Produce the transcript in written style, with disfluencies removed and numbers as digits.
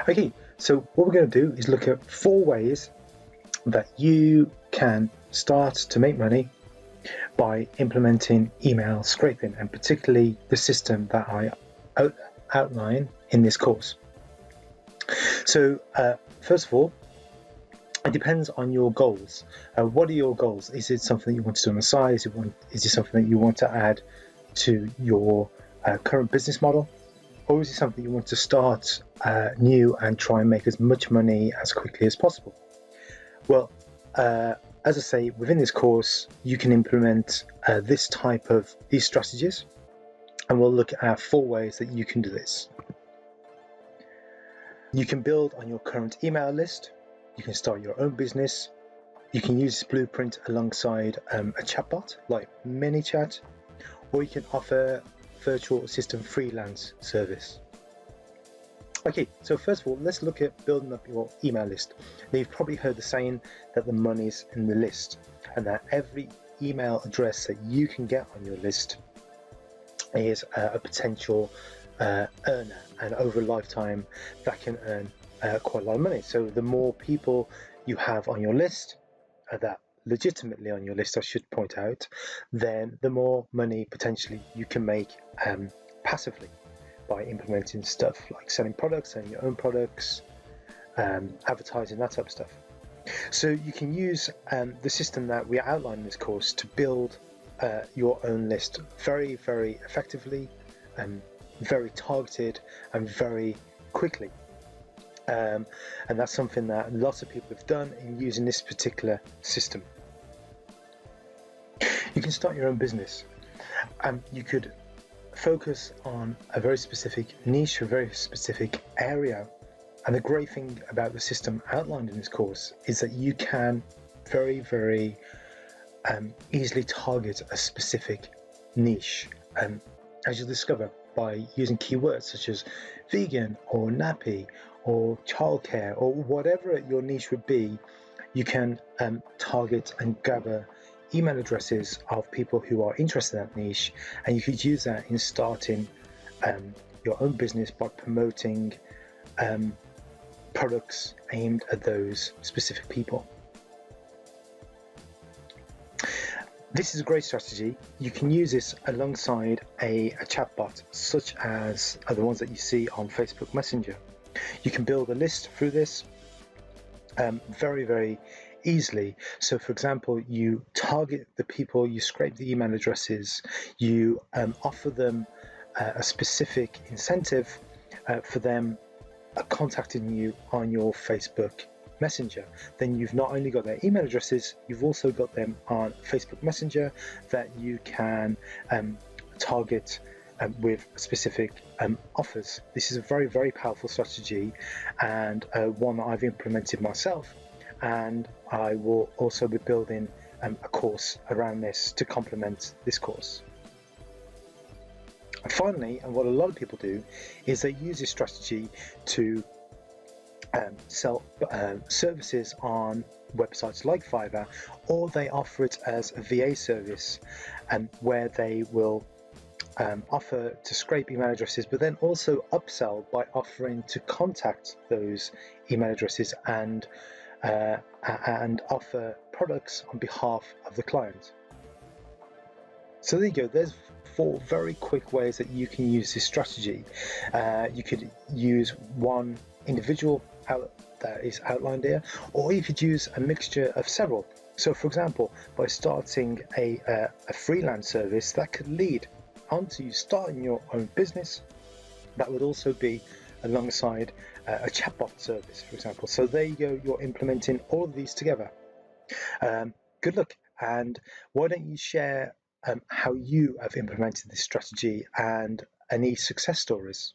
Okay, so what we're going to do is look at 4 ways that you can start to make money by implementing email scraping, and particularly the system that I outline in this course. So first of all, it depends on your goals. What are your goals? Is it something that you want to do on the side? Is it something that you want to add to your current business model? Or is it something you want to start new and try and make as much money as quickly as possible? Well, as I say, within this course, you can implement these strategies, and we'll look at 4 ways that you can do this. You can build on your current email list. You can start your own business. You can use this blueprint alongside a chatbot like ManyChat, or you can offer virtual assistant freelance service. Okay, so first of all, let's look at building up your email list. Now, you've probably heard the saying that the money's in the list, and that every email address that you can get on your list is a potential earner, and over a lifetime that can earn quite a lot of money. So the more people you have on your list, that legitimately on your list, I should point out, then the more money potentially you can make passively by implementing stuff like selling your own products, advertising, that type of stuff. So you can use the system that we outline in this course to build your own list very, very effectively, very targeted, and very quickly. And that's something that lots of people have done in using this particular system. You can start your own business, and you could focus on a very specific niche, a very specific area. And the great thing about the system outlined in this course is that you can very, very easily target a specific niche, as you'll discover by using keywords such as vegan or nappy or childcare or whatever your niche would be. You can target and gather email addresses of people who are interested in that niche, and you could use that in starting your own business by promoting products aimed at those specific people. This is a great strategy. You can use this alongside a chatbot, such as the ones that you see on Facebook Messenger. You can build a list through this very, very easily. So for example, you target the people, you scrape the email addresses, you offer them a specific incentive for them contacting you on your Facebook Messenger. Then you've not only got their email addresses, you've also got them on Facebook Messenger that you can target with specific offers. This is a very, very powerful strategy, and one that I've implemented myself, and I will also be building a course around this to complement this course. And finally, and what a lot of people do, is they use this strategy to sell services on websites like Fiverr, or they offer it as a VA service, where they will offer to scrape email addresses, but then also upsell by offering to contact those email addresses and offer products on behalf of the client. So there you go. There's 4 very quick ways that you can use this strategy. You could use one individual that is outlined here, or you could use a mixture of several. So for example, by starting a freelance service that could lead onto you starting your own business, that would also be alongside a chatbot service, for example. So there you go, you're implementing all of these together. Good luck, and why don't you share how you have implemented this strategy and any success stories?